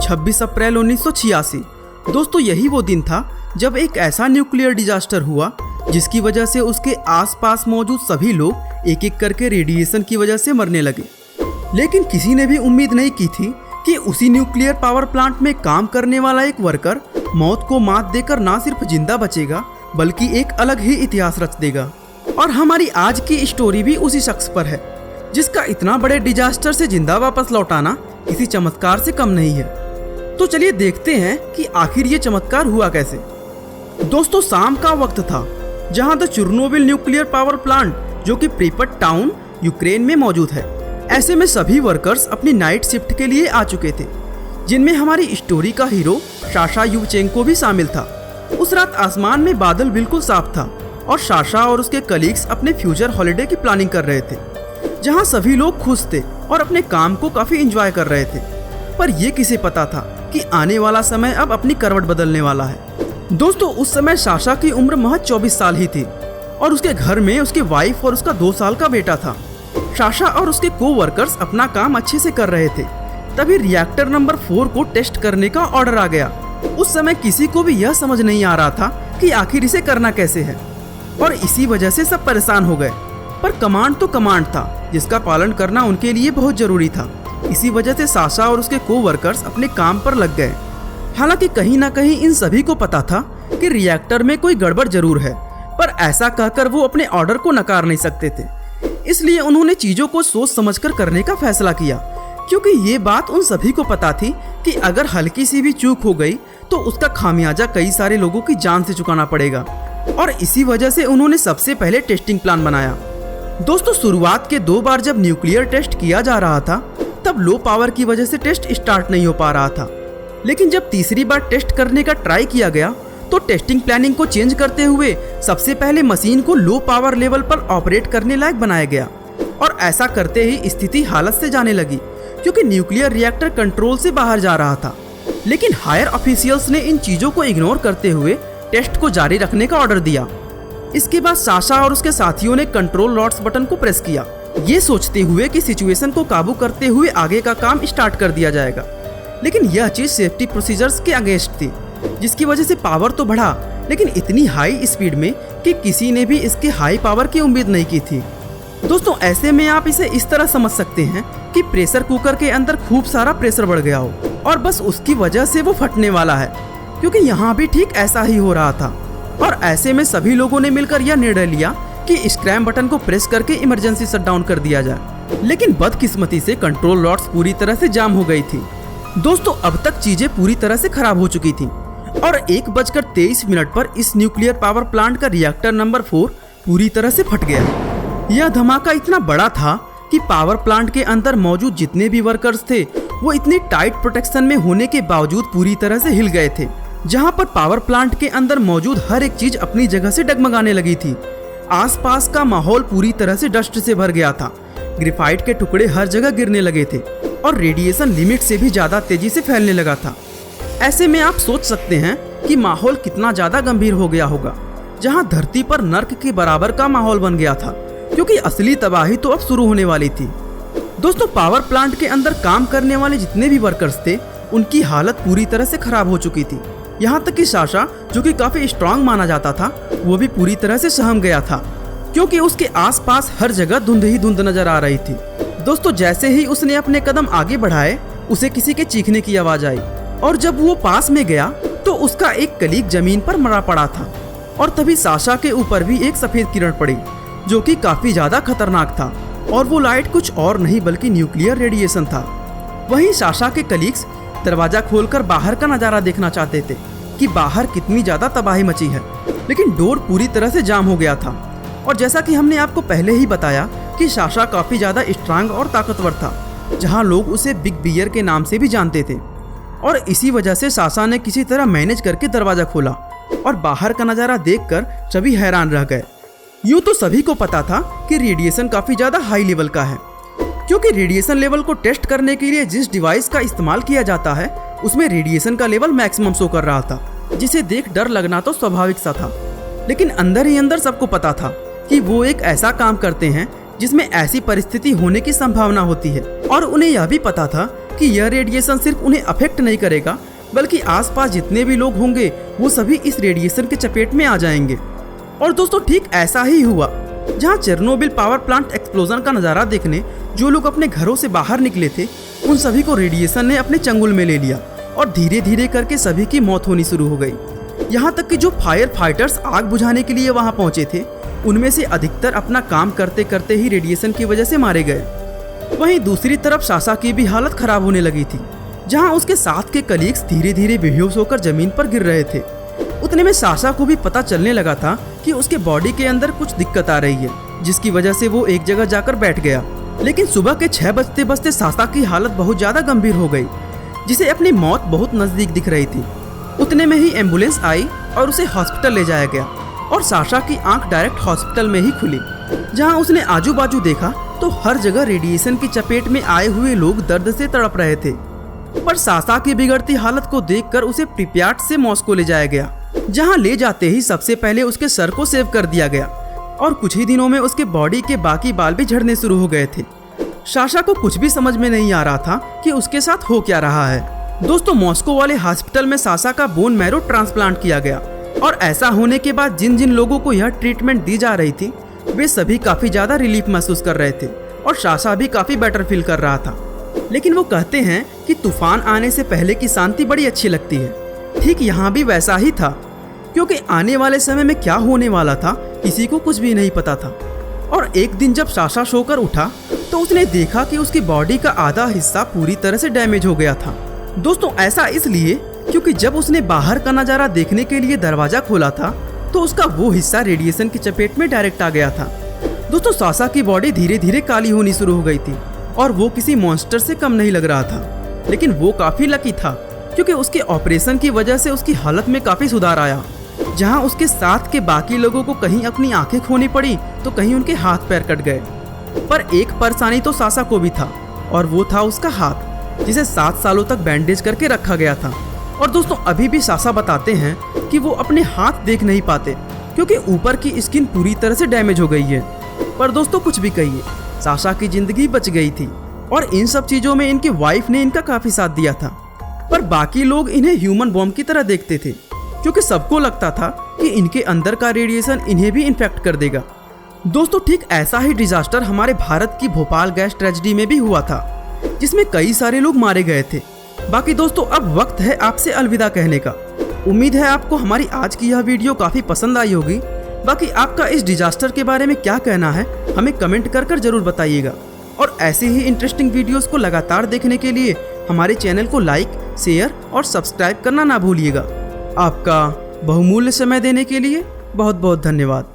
26 अप्रैल 1986। दोस्तों यही वो दिन था जब एक ऐसा न्यूक्लियर डिजास्टर हुआ जिसकी वजह से उसके आसपास मौजूद सभी लोग एक एक करके रेडिएशन की वजह से मरने लगे। लेकिन किसी ने भी उम्मीद नहीं की थी कि उसी न्यूक्लियर पावर प्लांट में काम करने वाला एक वर्कर मौत को मात देकर ना सिर्फ जिंदा बचेगा बल्कि एक अलग ही इतिहास रच देगा। और हमारी आज की स्टोरी भी उसी शख्स पर है जिसका इतना बड़े डिजास्टर से जिंदा वापस लौटाना किसी चमत्कार से कम नहीं है। तो चलिए देखते हैं कि आखिर ये चमत्कार हुआ कैसे। दोस्तों शाम का वक्त था जहां the Chernobyl nuclear power plant जो कि प्रिपट टाउन यूक्रेन में मौजूद है। ऐसे में सभी वर्कर्स अपनी नाइट शिफ्ट के लिए आ चुके थे, जिनमें हमारी स्टोरी का हीरो साशा यूवचेंको भी शामिल था। उस रात आसमान में बादल बिल्कुल साफ था और साशा और उसके कलीग्स अपने फ्यूचर हॉलिडे की प्लानिंग कर रहे थे, जहां सभी लोग खुश थे और अपने काम को काफी एंजॉय कर रहे थे। पर यह किसे पता था कि आने वाला समय अब अपनी करवट बदलने वाला है। दोस्तों उस समय साशा की उम्र महज 24 साल ही थी और उसके घर में उसके वाइफ और उसका 2 साल का बेटा था। साशा और उसके कोवर्कर्स अपना काम अच्छे से कर रहे थे, तभी रिएक्टर नंबर 4 को टेस्ट करने का ऑर्डर आ गया। उस समय किसी को भी यह समझ नहीं आ रहा था कि आखिर इसे करना कैसे है और इसी वजह से सब परेशान हो गए। पर कमांड तो कमांड था जिसका पालन करना उनके लिए बहुत जरूरी था। इसी वजह से साशा और उसके कोवर्कर्स अपने काम पर लग गए। हालांकि कहीं ना कहीं इन सभी को पता था कि रिएक्टर में कोई गड़बड़ जरूर है, पर ऐसा कहकर वो अपने ऑर्डर को नकार नहीं सकते थे। इसलिए उन्होंने चीजों को सोच समझकर करने का फैसला किया, क्योंकि ये बात उन सभी को पता थी कि अगर हल्की सी भी चूक हो गई तो उसका खामियाजा कई सारे लोगों की जान से चुकाना पड़ेगा। और इसी वजह से उन्होंने सबसे पहले टेस्टिंग प्लान बनाया। दोस्तों शुरुआत के 2 बार जब न्यूक्लियर टेस्ट किया जा रहा था तब लो पावर की वजह से टेस्ट स्टार्ट नहीं हो पा रहा था। लेकिन जब तीसरी बार टेस्ट करने का ट्राई किया गया तो टेस्टिंग प्लानिंग को चेंज करते हुए सबसे पहले मशीन को लो पावर लेवल पर ऑपरेट करने लायक बनाया गया। और ऐसा करते ही स्थिति हालत से जाने लगी, क्योंकि न्यूक्लियर रिएक्टर कंट्रोल से बाहर जा रहा था। लेकिन हायर ऑफिशियल्स ने इन चीजों को इग्नोर करते हुए टेस्ट को जारी रखने का ऑर्डर दिया। इसके बाद साशा और उसके साथियों ने कंट्रोल लॉट्स बटन को प्रेस किया, ये सोचते हुए कि सिचुएशन को काबू करते हुए आगे का काम स्टार्ट कर दिया जाएगा। लेकिन यह चीज सेफ्टी प्रोसीजर्स के अगेंस्ट थी, जिसकी वजह से पावर तो बढ़ा लेकिन इतनी हाई स्पीड में कि किसी ने भी इसके हाई पावर की उम्मीद नहीं की थी। दोस्तों ऐसे में आप इसे इस तरह समझ सकते हैं कि प्रेशर कुकर के अंदर खूब सारा प्रेशर बढ़ गया हो और बस उसकी वजह से वो फटने वाला है, क्योंकि यहाँ भी ठीक ऐसा ही हो रहा था। और ऐसे में सभी लोगों ने मिलकर यह निर्णय लिया कि स्क्रैम बटन को प्रेस करके इमरजेंसी शटडाउन कर दिया जाए। लेकिन बदकिस्मती से कंट्रोल लॉट्स पूरी तरह से जाम हो गई थी। दोस्तों अब तक चीजें पूरी तरह से खराब हो चुकी थी और 1:23 पर इस न्यूक्लियर पावर प्लांट का रिएक्टर नंबर 4 पूरी तरह से फट गया। यह धमाका इतना बड़ा था कि पावर प्लांट के अंदर मौजूद जितने भी वर्कर्स थे वो इतनी टाइट प्रोटेक्शन में होने के बावजूद पूरी तरह से हिल गए थे, जहां पर पावर प्लांट के अंदर मौजूद हर एक चीज अपनी जगह से डगमगाने लगी थी। आसपास का माहौल पूरी तरह से डस्ट से भर गया था, ग्रेफाइट के टुकड़े हर जगह गिरने लगे थे और रेडिएशन लिमिट से भी ज्यादा तेजी से फैलने लगा था। ऐसे में आप सोच सकते हैं कि माहौल कितना ज्यादा गंभीर हो गया होगा, जहां धरती पर नर्क के बराबर का माहौल बन गया था, क्योंकि असली तबाही तो अब शुरू होने वाली थी। दोस्तों पावर प्लांट के अंदर काम करने वाले जितने भी वर्कर्स थे उनकी हालत पूरी तरह से खराब हो चुकी थी। यहाँ तक कि साशा जो कि काफी स्ट्रांग माना जाता था वो भी पूरी तरह से सहम गया था, क्योंकि उसके आसपास हर जगह धुंध ही धुंध नजर आ रही थी। दोस्तों जैसे ही उसने अपने कदम आगे बढ़ाए उसे किसी के चीखने की आवाज आई और जब वो पास में गया तो उसका एक कलीग जमीन पर मरा पड़ा था। और तभी साशा के ऊपर भी एक सफेद किरण पड़ी जो कि काफी ज्यादा खतरनाक था और वो लाइट कुछ और नहीं बल्कि न्यूक्लियर रेडिएशन था। वहीं साशा के कलीग्स दरवाजा खोलकर बाहर का नजारा देखना चाहते थे कि बाहर कितनी ज्यादा तबाही मची है, लेकिन डोर पूरी तरह से जाम हो गया था। और जैसा कि हमने आपको पहले ही बताया कि साशा काफी ज्यादा स्ट्रांग और ताकतवर था, जहां लोग उसे बिग बियर के नाम से भी जानते थे। और इसी वजह से साशा ने किसी तरह मैनेज करके दरवाजा खोला और बाहर का नजारा देखकर सभी हैरान रह गए। यूं तो सभी को पता था कि रेडिएशन काफी ज्यादा हाई लेवल का है, क्योंकि रेडिएशन लेवल को टेस्ट करने के लिए जिस डिवाइस का इस्तेमाल किया जाता है उसमें रेडिएशन का लेवल मैक्सिमम शो कर रहा था, जिसे देख डर लगना तो स्वाभाविक सा था। लेकिन अंदर ही अंदर सबको पता था कि वो एक ऐसा काम करते हैं जिसमें ऐसी परिस्थिति होने की संभावना होती है, और उन्हें यह भी पता था कि यह रेडिएशन सिर्फ उन्हें अफेक्ट नहीं करेगा बल्कि आसपास जितने भी लोग होंगे वो सभी इस रेडिएशन के चपेट में आ जाएंगे। और दोस्तों ठीक ऐसा ही हुआ। जहां चेरनोबिल पावर प्लांट एक्सप्लोजन का नज़ारा देखने जो लोग अपने घरों से बाहर निकले थे उन सभी को रेडिएशन ने अपने चंगुल में ले लिया और धीरे धीरे करके सभी की मौत होनी शुरू हो गई। यहाँ तक कि जो फायर फाइटर्स आग बुझाने के लिए वहाँ पहुँचे थे उनमें से अधिकतर अपना काम करते करते ही रेडिएशन की वजह से मारे गए। वहीं दूसरी तरफ सासा की भी हालत खराब होने लगी थी, जहाँ उसके साथ के कलीग्स धीरे धीरे बेहोश होकर जमीन पर गिर रहे थे। उतने में सासा को भी पता चलने लगा था कि उसके बॉडी के अंदर कुछ दिक्कत आ रही है, जिसकी वजह से वो एक जगह जाकर बैठ गया। लेकिन सुबह के 6 बजते बजते सासा की हालत बहुत ज्यादा गंभीर हो गई, जिसे अपनी मौत बहुत नजदीक दिख रही थी। उतने में ही एम्बुलेंस आई और उसे हॉस्पिटल ले जाया गया और साशा की आंख डायरेक्ट हॉस्पिटल में ही खुली, जहां उसने आजू बाजू देखा तो हर जगह रेडिएशन की चपेट में आए हुए लोग दर्द से तड़प रहे थे। पर साशा की बिगड़ती हालत को देखकर उसे प्रिप्याट से मॉस्को ले जाया गया, जहां ले जाते ही सबसे पहले उसके सर को सेव कर दिया गया और कुछ ही दिनों में उसके बॉडी के बाकी बाल भी झड़ने शुरू हो गए थे। साशा को कुछ भी समझ में नहीं आ रहा था कि उसके साथ हो क्या रहा है। दोस्तों मॉस्को वाले हॉस्पिटल में साशा का बोन मैरो ट्रांसप्लांट किया गया और ऐसा होने के बाद जिन जिन लोगों को यह ट्रीटमेंट दी जा रही थी वे सभी काफी ज्यादा रिलीफ महसूस कर रहे थे और साशा भी काफी बेटर फील कर रहा था। लेकिन वो कहते हैं कि तूफान आने से पहले की शांति बड़ी अच्छी लगती है। ठीक यहाँ भी वैसा ही था, क्योंकि आने वाले समय में क्या होने वाला था किसी को कुछ भी नहीं पता था। और एक दिन जब साशा सोकर उठा तो उसने देखा कि उसकी बॉडी का आधा हिस्सा पूरी तरह से डैमेज हो गया था। दोस्तों ऐसा इसलिए क्योंकि जब उसने बाहर का नज़ारा देखने के लिए दरवाजा खोला था तो उसका वो हिस्सा रेडिएशन की चपेट में डायरेक्ट आ गया था। दोस्तों साशा की बॉडी धीरे धीरे काली होनी शुरू हो गई थी और वो किसी मॉन्स्टर से कम नहीं लग रहा था। लेकिन वो काफी लकी था क्योंकि उसके ऑपरेशन की वजह से उसकी हालत में काफी सुधार आया। जहां उसके साथ के बाकी लोगों को कहीं अपनी आंखें खोनी पड़ी तो कहीं उनके हाथ पैर कट गए। पर एक परेशानी तो साशा को भी था और वो था उसका हाथ, जिसे 7 सालों तक बैंडेज करके रखा गया था। और दोस्तों अभी भी साशा बताते हैं कि वो अपने हाथ देख नहीं पाते क्योंकि ऊपर की स्किन पूरी तरह से डैमेज हो गई है। पर दोस्तों कुछ भी कहिए, साशा की जिंदगी बच गई थी और इन सब चीजों में इनकी वाइफ ने इनका काफी साथ दिया था। पर बाकी लोग इन्हें ह्यूमन बॉम्ब की तरह देखते थे क्योंकि सबको लगता था कि इनके अंदर का रेडिएशन इन्हें भी इन्फेक्ट कर देगा। दोस्तों ठीक ऐसा ही डिजास्टर हमारे भारत की भोपाल गैस ट्रेजेडी में भी हुआ था, जिसमें कई सारे लोग मारे गए थे। बाकी दोस्तों अब वक्त है आपसे अलविदा कहने का। उम्मीद है आपको हमारी आज की यह वीडियो काफी पसंद आई होगी। बाकी आपका इस डिजास्टर के बारे में क्या कहना है हमें कमेंट कर जरूर बताइएगा। और ऐसे ही इंटरेस्टिंग वीडियोस को लगातार देखने के लिए हमारे चैनल को लाइक, शेयर और सब्सक्राइब करना ना भूलिएगा। आपका बहुमूल्य समय देने के लिए बहुत बहुत धन्यवाद।